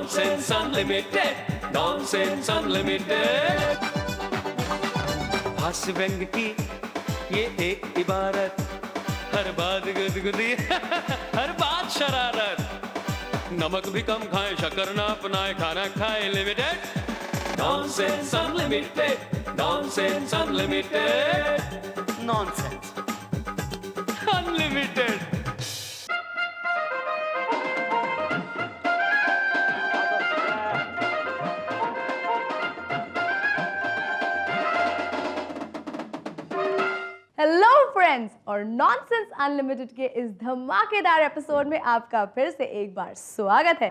Nonsense Unlimited, Nonsense Unlimited। हास्य व्यंग की ये एक इबारत, हर बात गुदगुदी हर बात शरारत। नमक भी कम खाए, शक्कर ना अपनाए, खाना खाए limited. Nonsense Unlimited, Nonsense Unlimited, Nonsense Unlimited। Hello friends, और नॉनसेंस अनलिमिटेड के इस धमाकेदार एपिसोड में आपका फिर से एक बार स्वागत है।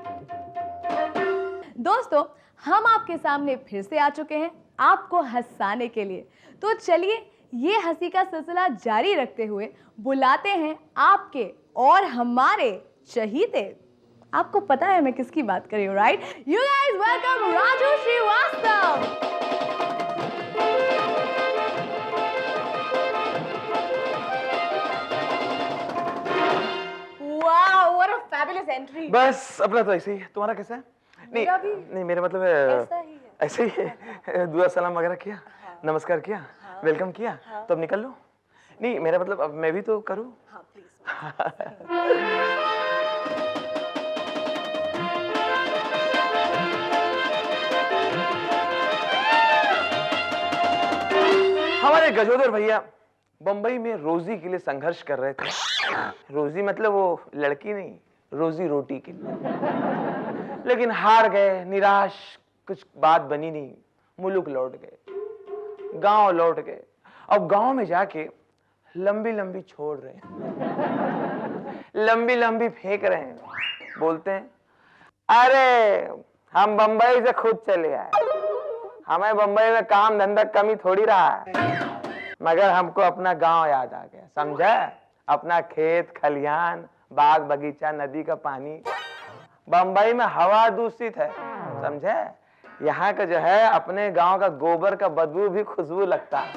दोस्तों, हम आपके सामने फिर से आ चुके हैं आपको हंसाने के लिए। तो चलिए ये हंसी का सिलसिला जारी रखते हुए बुलाते हैं आपके और हमारे चहीते। आपको पता है मैं किसकी बात कर रही हूँ, right? You guys welcome Raju Srivastava. Fabulous entry। बस अपना तो ऐसे ही है। तुम्हारा कैसा है? मेरा भी नहीं मेरा मतलब ऐसा ही है। ऐसे ही है। दुआ सलाम वगैरह किया, नमस्कार किया, वेलकम किया, तो अब निकल लो। नहीं मेरा मतलब अब मैं भी तो करूँ। हाँ प्लीज। हमारे गजोदर भैया बंबई में रोजी के लिए संघर्ष कर रहे थे। रोजी मतलब वो लड़की नहीं, रोजी रोटी के लिए। लेकिन हार गए, निराश, कुछ बात बनी नहीं, मुल्क लौट गए, गांव लौट गए। अब गांव में जाके लंबी लंबी छोड़ रहे हैं, लंबी लंबी फेंक रहे हैं। बोलते हैं अरे हम बंबई से खुद चले आए, हमें बंबई में काम धंधा कमी थोड़ी रहा है, मगर हमको अपना गांव याद आ गया। समझा? अपना खेत खलिहान, बाग बगीचा, नदी का पानी। बंबई में हवा दूषित है, समझे? यहाँ का जो है अपने गांव का गोबर का बदबू भी खुशबू लगता है,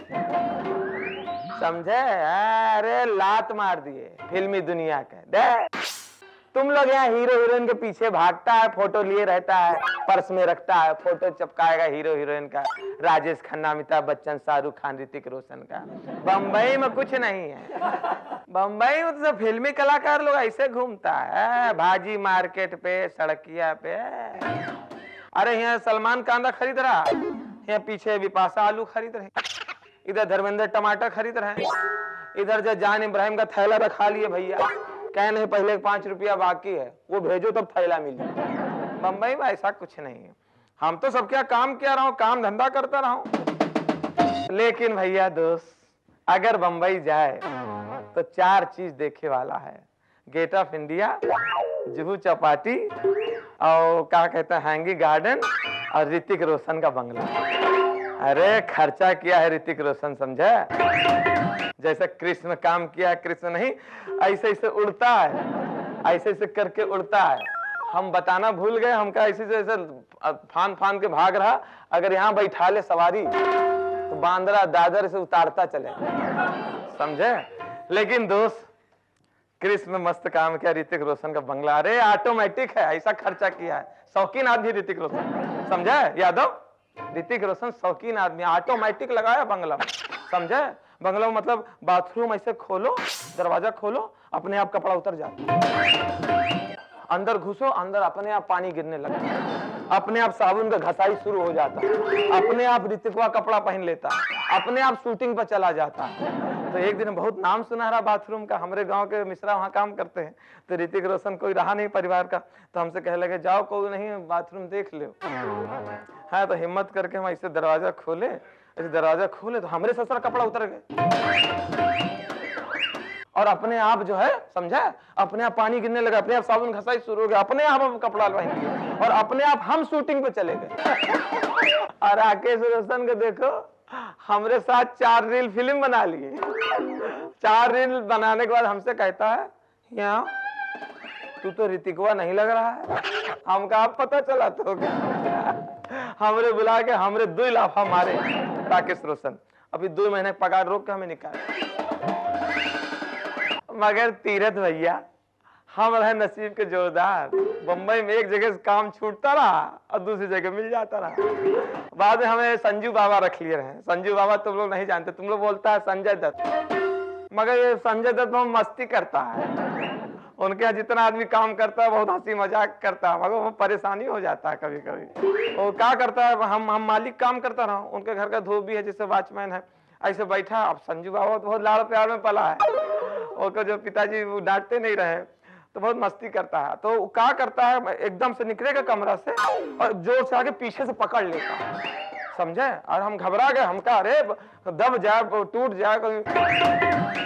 समझे? अरे लात मार दिए फिल्मी दुनिया के। दे तुम लोग यहाँ हीरो हीरोइन के पीछे भागता है, फोटो लिए रहता है, पर्स में रखता है, फोटो चिपकाएगा हीरो हीरोइन का, राजेश खन्ना, अमिताभ बच्चन, शाहरुख खान, ऋतिक रोशन का। बंबई में कुछ नहीं है। बंबई में तो सब फिल्मी कलाकार लोग ऐसे घूमता है, भाजी मार्केट पे, सड़किया पे। अरे यहाँ सलमान कांदा खरीद रहा, यहाँ पीछे बिपाशा आलू खरीद रहे, इधर धर्मेंद्र टमाटर खरीद रहे, इधर जो जान इब्राहिम का थैला रखा लिए भैया, कह नहीं पहले 5 रुपया बाकी है, वो भेजो तब थैला मिले। बंबई में ऐसा कुछ नहीं है। हम तो सब क्या काम किया रहा हूँ, काम धंधा करता रहा हूँ। लेकिन भैया दोस्त, अगर बंबई जाए तो 4 चीज देखे वाला है। Gate of India, Juhu Chowpatty, और क्या कहते हैं हैंगी गार्डन, और ऋतिक रोशन का बंगला। अरे खर्चा किया है ऋतिक रोशन, समझा? जैसे कृष्ण काम किया, कृष्ण नहीं, ऐसे ऐसे उड़ता है, ऐसे ऐसे करके उड़ता है। हम बताना भूल गए, हमका ऐसे ऐसे फान फान के भाग रहा। अगर यहाँ बैठा ले सवारी तो बांद्रा दादर से उतारता चले, समझे? लेकिन दोस्त, कृष्ण मस्त काम किया, ऋतिक रोशन का बंगला। अरे ऑटोमेटिक है, ऐसा खर्चा किया है। शौकीन आदमी ऋतिक रोशन, समझे यादव? ऋतिक रोशन शौकीन आदमी, ऑटोमेटिक लगाया बंगला, समझे? बंगला मतलब बाथरूम ऐसे खोलो, दरवाजा खोलो, अपने आप कपड़ा उतर जाता, अंदर घुसो, अंदर अपने आप पानी गिरने लगता, अपने आप साबुन का घसाई शुरू हो जाता, अपने आप ऋतिकवा कपड़ा पहन लेता, अपने आप शूटिंग पर चला जाता। तो एक दिन बहुत नाम सुना रहा बाथरूम का, हमारे गांव के मिश्रा वहां काम करते हैं। तो ऋतिक रोशन कोई रहा नहीं परिवार का, तो हमसे कहने लगे जाओ कोई नहीं बाथरूम देख लो। हाँ तो हिम्मत करके हम ऐसे दरवाजा खोले, ऐसे दरवाजा खोले तो हमारे ससुर कपड़ा उतर गए, और अपने आप जो है समझा, अपने आप पानी गिरने लगा, अपने आप साबुन घसाई शुरू हो गया, अपने आप हम कपड़ा पहन लिए, और अपने आप हम शूटिंग पे चले गए। और राकेश रोशन को देखो, हमरे साथ 4 रील फिल्म बना लिए। 4 रील बनाने के बाद हमसे कहता है, यहाँ तू तो ऋतिकवा नहीं लग रहा है। हमका आप पता चला तो क्या? हमरे बुला के हमरे 2 लाफा मारे राकेश रोशन। अभी 2 महीने पगार रोक के हमें निकाले। मगर तीरथ भैया हम रहे नसीब के जोरदार, बम्बई में एक जगह से काम छूटता रहा और दूसरी जगह मिल जाता रहा। बाद में हमें संजू बाबा रख लिए रहे। संजू बाबा तुम लोग नहीं जानते, तुम लोग बोलता है संजय दत्त, मगर ये संजय दत्त बहुत मस्ती करता है। उनके यहाँ जितना आदमी काम करता है बहुत हंसी मजाक करता है, मगर वो परेशानी हो जाता है कभी कभी। वो क्या करता है, हम मालिक काम करता रहा, उनके घर का धोबी है जैसे वॉचमैन है, ऐसे बैठा। अब संजू बाबा तो बहुत लाड़ प्यार में पला है, उनको जो पिताजी वो डांटते नहीं रहे तो बहुत मस्ती करता है। तो क्या करता है, एकदम से निकलेगा कमरा से और जोर से आके पीछे से पकड़ लेता है, समझे। और हम घबरा गए, हम कहा अरे दब जाए, टूट जाए,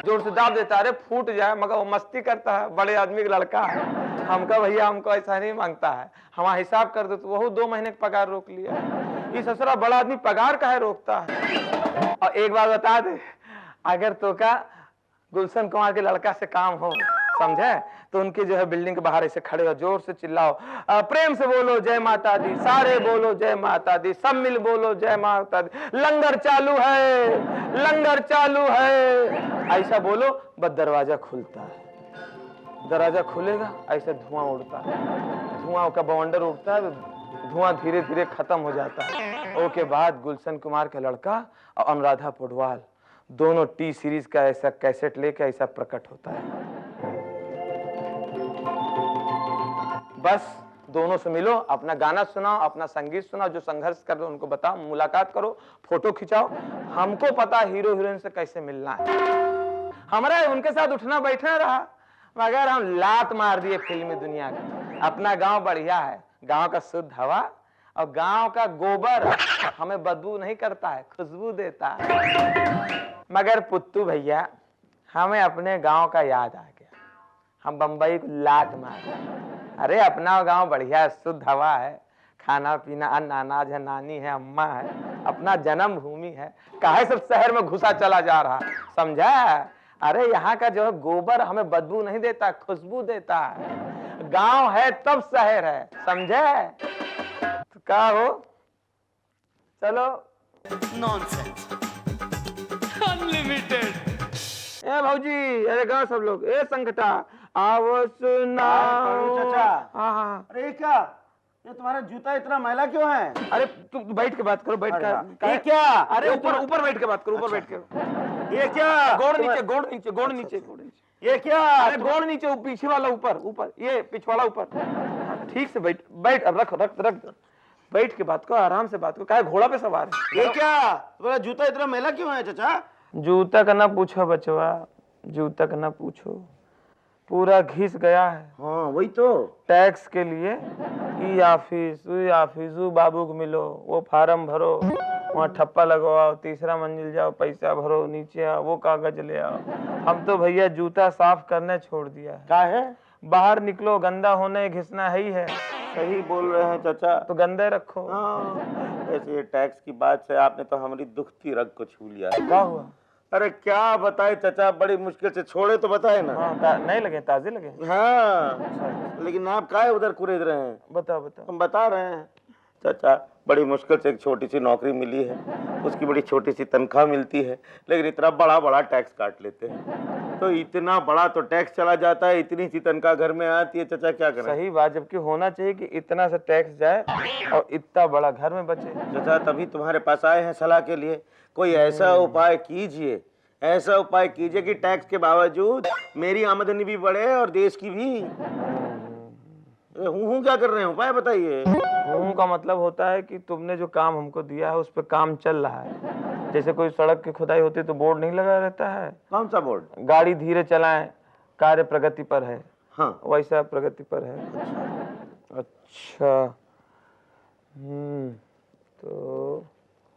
जोर से दाब देता है अरे फूट जाए, मगर वो मस्ती करता है, बड़े आदमी का लड़का है। हम कहा भैया हमको ऐसा नहीं मांगता है, हमारा हिसाब कर दो। तो वो 2 महीने का पगार रोक लिया। ये ससुरा बड़ा आदमी पगार काहे रोकता है। और एक बात बता दे, अगर तो का गुलशन कुमार के लड़का से काम हो, समझे, तो उनके जो है बिल्डिंग के बाहर ऐसे खड़े हो, जोर से चिल्लाओ, प्रेम से बोलो जय माता दी, सारे बोलो जय माता दी, सब मिल बोलो जय माता दी, लंगर चालू है, लंगर चालू है, ऐसा बोलो। बस दरवाजा खुलता है, दरवाजा खुलेगा, ऐसे धुआं उड़ता है, धुआं का बवंडर उड़ता है, धुआं धीरे धीरे खत्म हो जाता है। उसके बाद गुलशन कुमार का लड़का और अनुराधा पौडवाल दोनों टी सीरीज का ऐसा कैसेट लेके ऐसा प्रकट होता है। बस दोनों से मिलो, अपना गाना सुनाओ, अपना संगीत सुनाओ, जो संघर्ष कर रहे हो उनको बताओ, मुलाकात करो, फोटो खिंचाओ। हमको पता हीरो हीरोइन से कैसे मिलना है, हमारा उनके साथ उठना बैठना रहा, मगर हम लात मार दिए फिल्मी दुनिया की। अपना गांव बढ़िया है, गांव का शुद्ध हवा और गांव का गोबर हमें बदबू नहीं करता है, खुशबू देता है। मगर पुत्तू भैया हमें अपने गांव का याद आ गया, हम बंबई को लात मार। अरे अपना गांव बढ़िया, शुद्ध हवा है, खाना पीना, अन्न अनाज है, नानी है, अम्मा है, अपना जन्म भूमि है, काहे सब शहर में घुसा चला जा रहा, समझा। अरे यहाँ का जो है गोबर हमें बदबू नहीं देता, खुशबू देता है। गांव है तब शहर है, समझे। तो क्या हो, चलो। नॉनसेंस। अनलिमिटेड। ए भौजी, अरे गाँव सब लोग, ए संकटा आओ सुनाओ। चाचा। हाँ। अरे क्या, ये तुम्हारा जूता इतना मैला क्यों है? अरे तू बैठ के बात करो, बैठ कर। ये क्या? अरे ऊपर ऊपर बैठ के बात करो, ऊपर बैठ के। ये क्या? गोड़ नीचे, गोड़ नीचे, गोड़ नीचे, गोड़ नीचे। ये क्या? अरे गोड़ नीचे, पीछे वाला ऊपर, ऊपर, ये पिछवाड़ा ऊपर। ठीक से बैठ, बैठ, अब रख रख रख, बैठ के बात करो, आराम से बात करो, काहे घोड़ा पे सवार है। ये क्या, तुम्हारा जूता इतना मैला क्यों है चाचा? जूता का ना पूछो बचवा, जूता का ना पूछो, पूरा घिस गया है। हाँ वही तो, टैक्स के लिए ई ऑफिस, ऊ ऑफिस, ऊ बाबू को मिलो, वो फार्म भरो, वहाँ ठप्पा लगवाओ, तीसरा मंजिल जाओ, पैसा भरो, नीचे आओ, वो कागज ले आओ। हम तो भैया जूता साफ करने छोड़ दिया है। क्या है? बाहर निकलो, गंदा होने घिसना है ही है। सही बोल रहे हैं चाचा। तो गंदे रखो। हाँ, ऐसे टैक्स की बात से आपने तो हमारी दुखती रग को छू लिया। क्या हुआ? अरे क्या बताए चाचा, बड़ी मुश्किल से छोड़े तो बताए ना। हाँ, नहीं लगे, ताजे लगे। हाँ, लेकिन आप काहे उधर कुरेद रहे हैं? बताओ बताओ। हम बता रहे हैं चाचा, बड़ी मुश्किल से एक छोटी सी नौकरी मिली है, उसकी बड़ी छोटी सी तनख्वाह मिलती है, लेकिन इतना बड़ा बड़ा टैक्स काट लेते हैं। तो इतना बड़ा तो टैक्स चला जाता है, इतनी सी तनख्वाह घर में आती है, चाचा क्या करें? सही बात, जबकि होना चाहिए कि इतना सा टैक्स जाए और इतना बड़ा घर में बचे। चाचा तभी तुम्हारे पास आए हैं सलाह के लिए, कोई ऐसा उपाय कीजिए, ऐसा उपाय कीजिए कि टैक्स के बावजूद मेरी आमदनी भी बढ़े और देश की भी। हूँ क्या कर रहे हैं, उपाय बताइए। का मतलब होता है कि तुमने जो काम हमको दिया है उस पर काम चल रहा है। जैसे कोई सड़क की खुदाई होती है तो बोर्ड नहीं लगा रहता है। कौन सा बोर्ड? गाड़ी धीरे चलाएं, कार्य प्रगति पर है। हाँ, वैसा प्रगति पर है। अच्छा। तो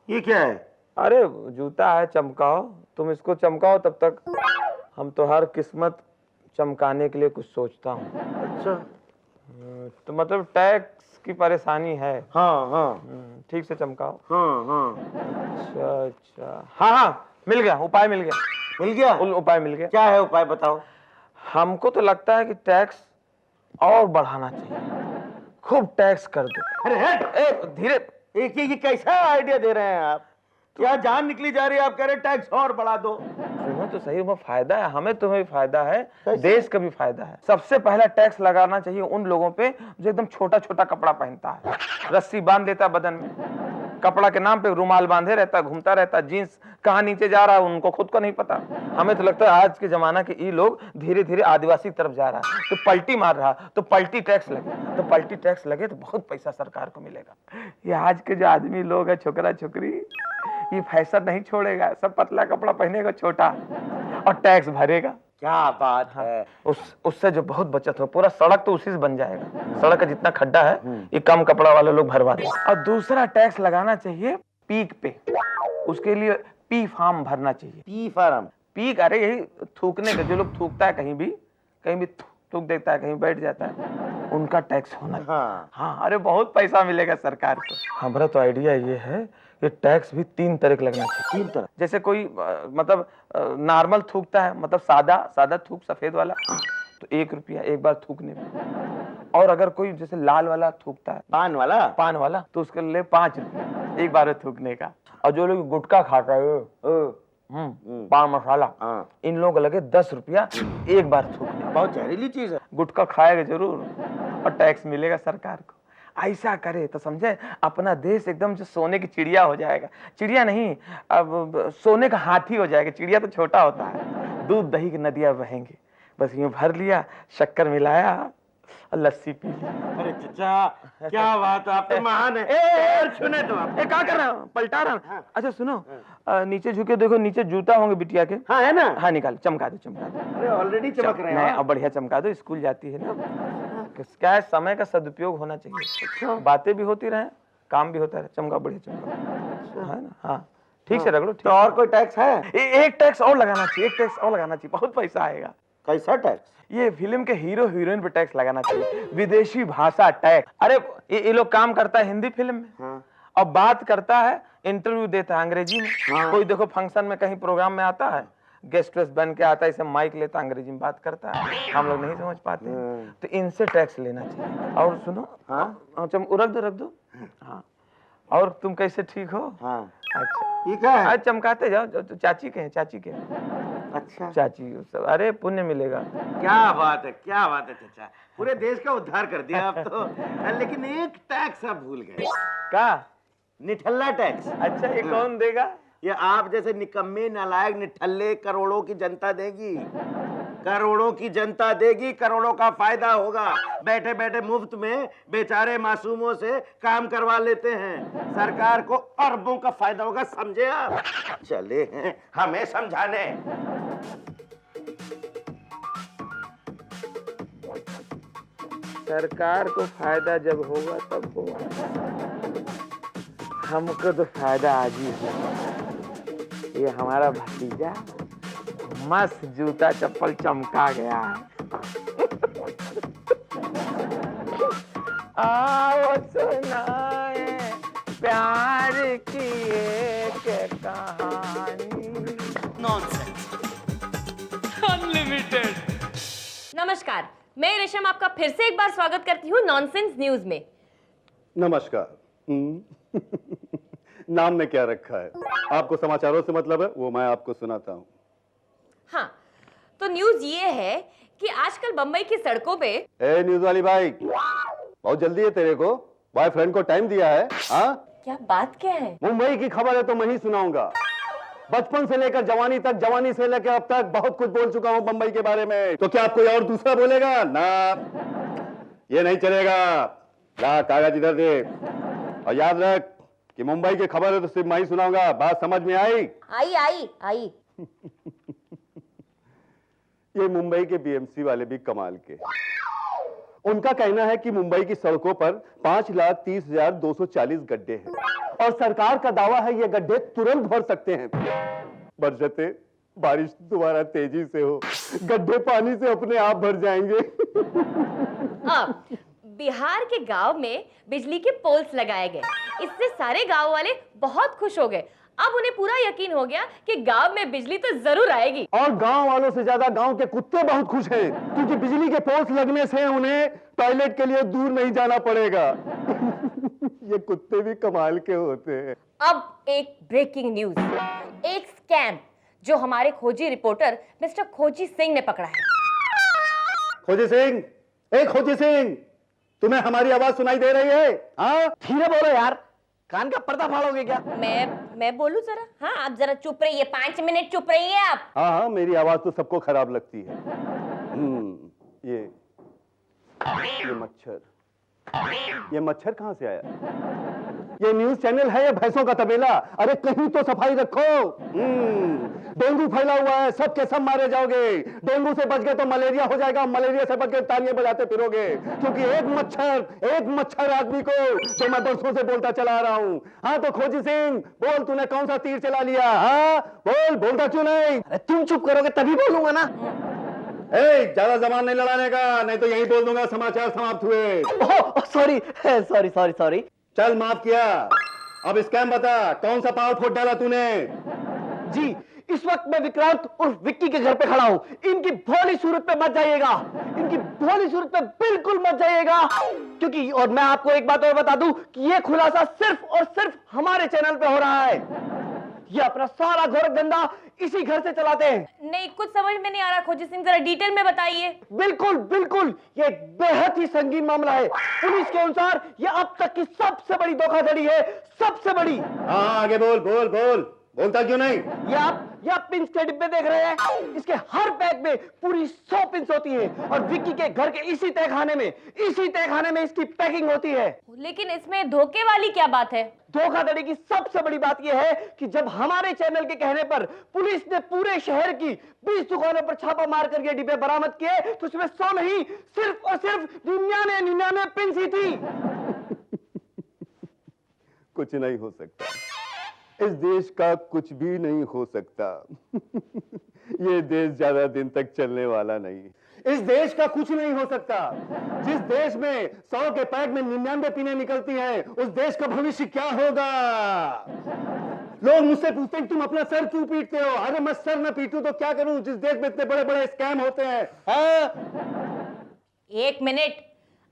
ये क्या है? अरे जूता है, चमकाओ, तुम इसको चमकाओ, तब तक हम तो हर किस्मत चमकाने के लिए कुछ सोचता हूँ। अच्छा, तो मतलब टैक्स की परेशानी है। हाँ हाँ, ठीक से चमकाओ। हाँ हाँ। अच्छा अच्छा, हाँ हाँ, मिल गया, उपाय मिल गया। मिल गया? उपाय मिल गया। क्या है उपाय बताओ। हमको तो लगता है कि टैक्स और बढ़ाना चाहिए, खूब टैक्स कर दो। अरे हट, धीरे। ये कैसा आइडिया दे रहे हैं आप? क्या जान निकली जा रही है, आप कह रहे टैक्स और बढ़ा दो। सुनो तो सही, वो फायदा है हमें, तुम्हें भी फायदा है, देश का भी फायदा है। सबसे पहला टैक्स लगाना चाहिए उन लोगों पे जो एकदम छोटा छोटा कपड़ा पहनता है, रस्सी बांध देता है बदन में, कपड़ा के नाम पे रुमाल बांधे रहता है, घूमता रहता है, जींस कहाँ नीचे जा रहा है उनको खुद को नहीं पता। हमें तो लगता है आज के जमाना के ये लोग धीरे धीरे आदिवासी तरफ जा रहा है, तो पलटी मार रहा, तो पलटी टैक्स लगे, तो पलटी टैक्स लगे तो बहुत पैसा सरकार को मिलेगा। ये आज के जो आदमी लोग है, छोकरा छोकरी, ये फैशन नहीं छोड़ेगा, सब पतला कपड़ा पहनेगा छोटा और टैक्स भरेगा। क्या बात है। उससे जो बहुत बचत हो, पूरा सड़क तो उसी से बन जाएगा, सड़क का जितना खड्डा है ये कम कपड़ा वाले लोग भरवा दें। और दूसरा टैक्स लगाना चाहिए पीक पे, उसके लिए पी फार्म भरना चाहिए। P farm? पीक, अरे यही थूकने का, जो लोग थूकता है कहीं भी थूक देता है, कहीं बैठ जाता है, उनका टैक्स होना। हाँ, अरे बहुत पैसा मिलेगा सरकार को। हमारा तो आइडिया ये है कि टैक्स भी 3 तरह का लगना चाहिए। 3 तरह? जैसे कोई मतलब नॉर्मल थूकता है, मतलब सादा थूक, सफेद वाला, तो 1 रुपया एक बार थूकने में। और अगर कोई जैसे लाल वाला थूकता है, पान वाला, तो उसके लिए 5 रुपया एक बार थूकने का। और जो लोग गुटखा खाता है, पान मसाला, इन लोगों को लगे 10 रुपया एक बार थूकने। बहुत जहरीली चीज है। गुटखा खाएगा जरूर और टैक्स मिलेगा सरकार को। ऐसा करे तो समझे अपना देश एकदम जो सोने की चिड़िया हो जाएगा। चिड़िया नहीं, अब सोने का हाथी हो जाएगा। चिड़िया तो छोटा होता है, दूध दही की नदियां बहेंगी। बस यूं भर लिया, शक्कर मिलाया और लस्सी पी ली। अरे चाचा क्या बात है, आप तो महान है। सुने तो आप क्या कर रहा हूँ, पलटा रहा हूँ। अच्छा सुनो, नीचे झुके देखो, नीचे जूता होंगे बिटिया के। हाँ है ना? हाँ निकाल, चमका दो। अरे ऑलरेडी चमक रहे हैं। अब बढ़िया चमका दो, स्कूल जाती है ना। क्या है, समय का सदुपयोग होना चाहिए, बातें भी होती रहे, काम भी होता रहे। चमका, बढ़िया चमका, है ना? हाँ ठीक से रगड़ो। तो और कोई टैक्स है? एक टैक्स और लगाना चाहिए, बहुत पैसा आएगा। कैसा टैक्स? ये फिल्म के हीरो हीरोइन पे टैक्स लगाना चाहिए, विदेशी भाषा टैक्स। अरे ये लोग काम करता है हिंदी फिल्म में, और बात करता है, इंटरव्यू देता है अंग्रेजी में। कोई देखो फंक्शन में कहीं प्रोग्राम में आता है, गेस्ट वेस्ट बन के आता है, इसे माइक लेता, अंग्रेजी में बात करता है, हम लोग नहीं समझ पाते। तो इनसे टैक्स लेना चाहिए। और सुनो, रख दो। हाँ, और तुम कैसे ठीक हो? हाँ अच्छा ठीक है। आज चमकाते जाओ। चाची के अच्छा चाची, अरे पुण्य मिलेगा। क्या बात है चाचा, पूरे देश का उद्धार कर दिया आप तो। लेकिन एक टैक्स आप भूल गए। का? निठल्ला टैक्स। अच्छा, ये कौन देगा? ये आप जैसे निकम्मे नालायक निठल्ले करोड़ों की जनता देगी, करोड़ों का फायदा होगा। बैठे बैठे मुफ्त में बेचारे मासूमों से काम करवा लेते हैं, सरकार को अरबों का फायदा होगा, समझे आप? चले हैं हमें समझाने। सरकार को फायदा जब होगा तब होगा, हमको तो फायदा आज ही होगा। ये हमारा भतीजा मस्त जूता चप्पल चमका गया है। आओ सुनाए प्यार की एक कहानी। Nonsense, unlimited. नमस्कार, मैं रेशम आपका फिर से एक बार स्वागत करती हूँ नॉनसेंस न्यूज में। नमस्कार। नाम ने क्या रखा है? आपको समाचारों से मतलब है, वो मैं आपको सुनाता हूँ। हाँ, तो न्यूज ये है कि आजकल बम्बई की सड़कों पे। ए न्यूज वाली भाई, बहुत जल्दी है तेरे को, बॉयफ्रेंड को टाइम दिया है? हाँ, क्या बात क्या है? मुंबई की खबर है तो मैं ही सुनाऊंगा। बचपन से लेकर जवानी तक, जवानी से लेकर अब तक बहुत कुछ बोल चुका हूँ बम्बई के बारे में। तो क्या आप कोई और दूसरा बोलेगा? ना, ये नहीं चलेगा। ला कागज इधर दे, और याद रख कि मुंबई की खबर है तो सिर्फ मैं ही सुनाऊंगा। बात समझ में आई? आई। ये मुंबई के बीएमसी वाले भी कमाल के। उनका कहना है कि मुंबई की सड़कों पर 5,30,240 गड्ढे हैं, और सरकार का दावा है ये गड्ढे तुरंत भर सकते हैं, बरसते बारिश दोबारा तेजी से हो। गड्ढे पानी से अपने आप भर जाएंगे। बिहार के गांव में बिजली के पोल्स लगाए गए, इससे सारे गांव वाले बहुत खुश हो गए। अब उन्हें पूरा यकीन हो गया कि गांव में बिजली तो जरूर आएगी। और गांव वालों से ज्यादा गांव के कुत्ते बहुत खुश हैं, क्योंकि बिजली के पोल्स लगने से उन्हें टॉयलेट के लिए दूर नहीं जाना पड़ेगा। ये कुत्ते भी कमाल के होते हैं। अब एक ब्रेकिंग न्यूज, एक स्कैम जो हमारे खोजी रिपोर्टर मिस्टर खोजी सिंह ने पकड़ा है। खोजी सिंह, ए खोजी सिंह, तुम्हें हमारी आवाज सुनाई दे रही है? हाँ, धीरे बोलो यार, कान का पर्दा फाड़ोगे क्या? मैं बोलूं जरा? हाँ, आप जरा चुप रहिए, 5 मिनट चुप रहिए आप। हाँ हाँ, मेरी आवाज तो सबको खराब लगती है। ये मच्छर कहाँ से आया? ये न्यूज चैनल है या भैंसों का तबेला? अरे कहीं तो सफाई रखो। डेंगू फैला हुआ है, सब के सब मारे जाओगे। डेंगू से बच गए तो मलेरिया हो जाएगा, मलेरिया से बच गए तालियां बजाते फिरोगे, क्योंकि एक मच्छर आदमी को जो मैं बरसों से बोलता चला रहा हूँ। हाँ तो खोजी सिंह, बोल तूने कौन सा तीर चला लिया? हाँ बोलता क्यों नहीं? अरे तुम चुप करोगे तभी बोलूंगा ना। ज्यादा जबान नहीं लड़ाने का, नहीं तो यही बोल दूंगा समाचार समाप्त हुए। सॉरी। चल माफ किया। अब स्कैम बता, कौन सा पावर फुट डाला तूने? जी, इस वक्त मैं विक्रांत उर्फ विक्की के घर पे खड़ा हूँ। इनकी भोली सूरत पे मत जाइएगा, इनकी भोली सूरत पे बिल्कुल मत जाइएगा, क्योंकि और मैं आपको एक बात और बता दूं कि ये खुलासा सिर्फ और सिर्फ हमारे चैनल पे हो रहा है। ये अपना सारा गोरख धंधा इसी घर से चलाते हैं। नहीं, कुछ समझ में नहीं आ रहा खोजी सिंह, जरा डिटेल में बताइए। बिल्कुल, ये एक बेहद ही संगीन मामला है। पुलिस के अनुसार ये अब तक की सबसे बड़ी धोखाधड़ी है, सबसे बड़ी। हाँ आगे बोल, बोलता क्यों नहीं? ये आप पिंस के डिब्बे देख रहे हैं, इसके हर बैग में पूरी 100 पिंस होती है, और विक्की के घर के इसी तहखाने में इसकी पैकिंग होती है। लेकिन इसमें धोखे वाली क्या बात है? धोखाधड़ी की सबसे बड़ी बात यह है कि जब हमारे चैनल के कहने पर पुलिस ने पूरे शहर की 20 दुकानों पर छापा मार कर ये डिब्बे बरामद किए, तो उसमें 100 नहीं, सिर्फ और सिर्फ 99 पिंस ही थी। कुछ नहीं हो सकता, इस देश का कुछ भी नहीं हो सकता। ये देश ज्यादा दिन तक चलने वाला नहीं। इस देश का कुछ नहीं हो सकता। जिस देश में 100 के पैक में 99 पिनें निकलती हैं, उस देश का भविष्य क्या होगा? लोग मुझसे पूछते हैं तुम अपना सर क्यों पीटते हो? अरे मैं सर ना पीटूं तो क्या करूं, जिस देश में इतने बड़े बड़े स्कैम होते हैं। एक मिनट,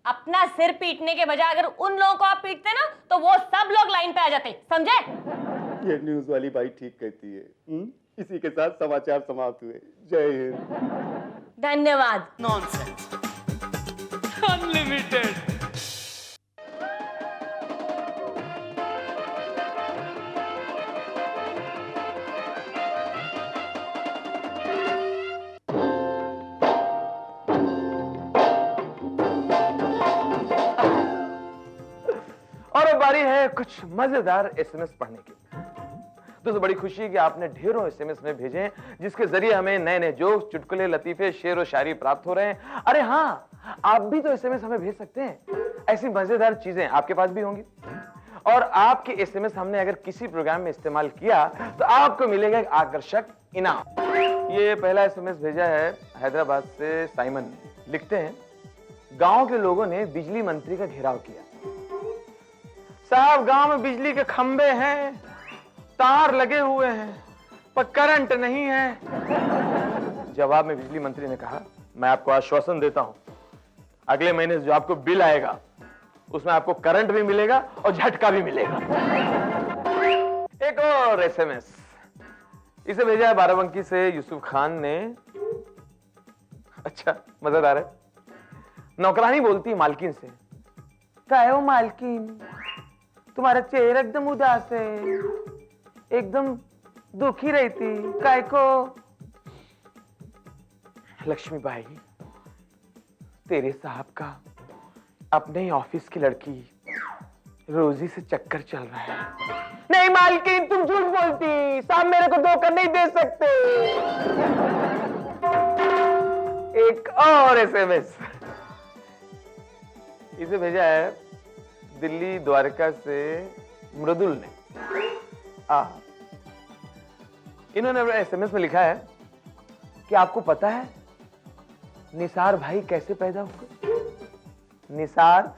अपना सिर पीटने के बजाय अगर उन लोगों को आप पीटते ना, तो वो सब लोग लाइन पे आ जाते, समझे? ये न्यूज वाली भाई ठीक कहती है। इसी के साथ समाचार समाप्त हुए। जय हिंद। धन्यवाद। Nonsense unlimited. और अब बारी है कुछ मजेदार एसएमएस पढ़ने की। दोस्तों, बड़ी खुशी है कि आपने ढेरों एसएमएस में भेजे हैं, जिसके जरिए हमें नए नए जोक्स, चुटकुले, लतीफे, शेर और शायरी प्राप्त हो रहे हैं। अरे हाँ, आप भी तो एसएमएस हमें भेज सकते हैं। ऐसी मजेदार चीजें आपके पास भी होंगी, और आपके एसएमएस हमने अगर किसी प्रोग्राम में इस्तेमाल किया तो आपको मिलेगा एक आकर्षक इनाम। ये पहला एसएमएस भेजा है हैदराबाद से साइमन। लिखते हैं, गांव के लोगों ने बिजली मंत्री का घेराव किया। साहब, गांव में बिजली के खंबे हैं, तार लगे हुए हैं, पर करंट नहीं है। जवाब में बिजली मंत्री ने कहा, मैं आपको आश्वासन देता हूं, अगले महीने जो आपको बिल आएगा उसमें आपको करंट भी मिलेगा और झटका भी मिलेगा। एक और एसएमएस, इसे भेजा है बाराबंकी से यूसुफ खान ने। अच्छा, मजेदार है। नौकरानी बोलती मालकिन से, क्या है वो मालकिन, तुम्हारा चेहरा एकदम उदास है, एकदम दुखी रहती, काय को? लक्ष्मीबाई, तेरे साहब का अपने ही ऑफिस की लड़की रोजी से चक्कर चल रहा है। नहीं मालकिन, तुम झूठ बोलती, साहब मेरे को धोखा नहीं दे सकते। एक और एसएमएस, इसे भेजा है दिल्ली द्वारका से मृदुल ने। इन्होंने एसएमएस में लिखा है कि आपको पता है निसार भाई कैसे पैदा हुआ? निसार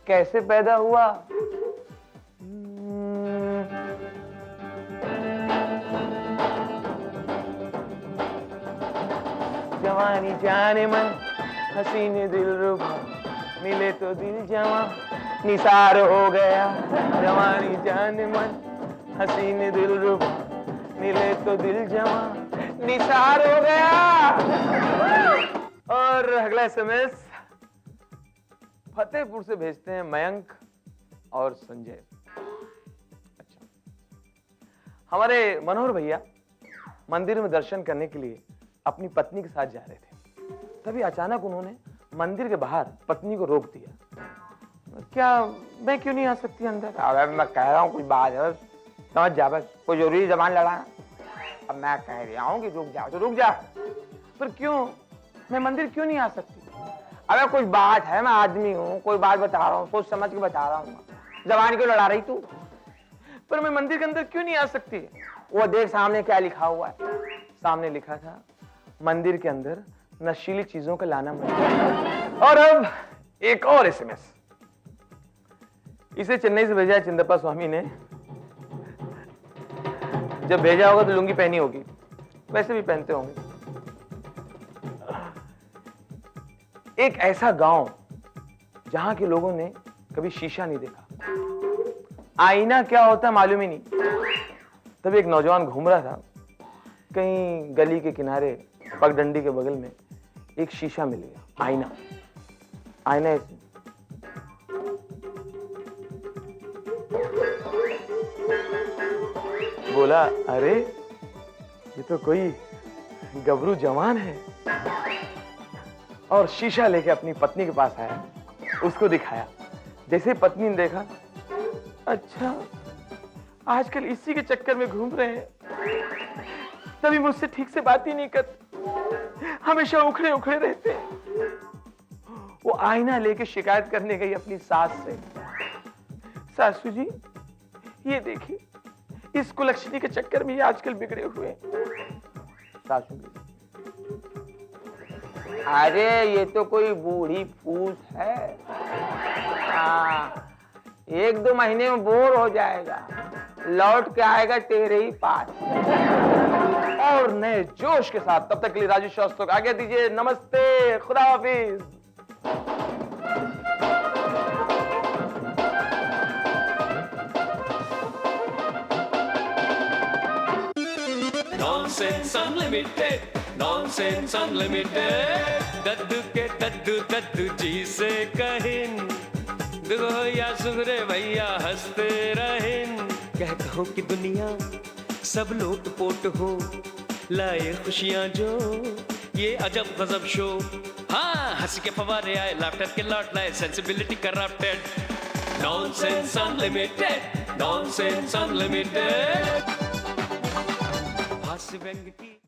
कैसे पैदा हुआ? जवानी जाने मन, हसीने दिल रुबा, मिले तो दिल जवा, निसार हो गया जवानी जान मन, हसीन दिल रुबा मिले तो दिल जवा निसार हो गया। और अगला एसएमएस फतेहपुर से भेजते हैं मयंक और संजय। अच्छा, हमारे मनोहर भैया मंदिर में दर्शन करने के लिए अपनी पत्नी के साथ जा रहे थे, तभी अचानक उन्होंने मंदिर के बाहर पत्नी को रोक दिया। क्या मैं क्यों नहीं आ सकती अंदर? अबे मैं कह रहा हूँ कुछ बात है, समझ जा, बस कोई जरूरी जबान लड़ाना। अब मैं कह रहा हूँ कि रुक जाओ तो रुक जा। पर क्यों, मैं मंदिर क्यों नहीं आ सकती? अबे कुछ बात है, मैं आदमी हूँ, कोई बात बता रहा हूँ, सोच समझ के बता रहा हूँ। जबान क्यों लड़ा रही तू? पर मैं मंदिर के अंदर क्यों नहीं आ सकती? वो देख सामने क्या लिखा हुआ है। सामने लिखा था मंदिर के अंदर नशीली चीजों का लाना मत। और अब एक और एसएमएस, इसे चेन्नई से भेजा है चिंदप्पा स्वामी ने। जब भेजा होगा तो लुंगी पहनी होगी, वैसे भी पहनते होंगे। एक ऐसा गांव जहां के लोगों ने कभी शीशा नहीं देखा, आईना क्या होता मालूम ही नहीं। तब एक नौजवान घूम रहा था, कहीं गली के किनारे पगडंडी के बगल में एक शीशा मिल गया, आईना। आईना ऐसे बोला, अरे ये तो कोई गबरू जवान है। और शीशा लेके अपनी पत्नी के पास आया, उसको दिखाया। जैसे पत्नी ने देखा, अच्छा आजकल इसी के चक्कर में घूम रहे हैं, तभी मुझसे ठीक से बात ही नहीं करते, हमेशा उखड़े उखड़े रहते हैं। वो आईना लेके शिकायत करने गई अपनी सास से, सासू जी ये देखिए इस कुलक्षणी के चक्कर में ये आजकल बिगड़े हुए हैं। सासू जी, अरे ये तो कोई बूढ़ी फूस है, हाँ 1-2 महीने में बोर हो जाएगा, लौट के आएगा तेरे ही पास। और नए जोश के साथ, तब तक के लिए राजू शास्त्री को आगे दीजिए। नमस्ते, खुदा हाफिज। Nonsense Unlimited, Nonsense Unlimited, दद्दू के दद्दू जी से कहिन, दुगो या सुगरे भैया हंसते रहें। कह कहो कि दुनिया सब लोट पोट हो, लाए खुशियां जो ये अजब गजब शो। हाँ हंसी के फवारे आए, लाफ्टर के लौट लाए, sensibility corrupted. Nonsense unlimited, nonsense unlimited, हास्य व्यंग की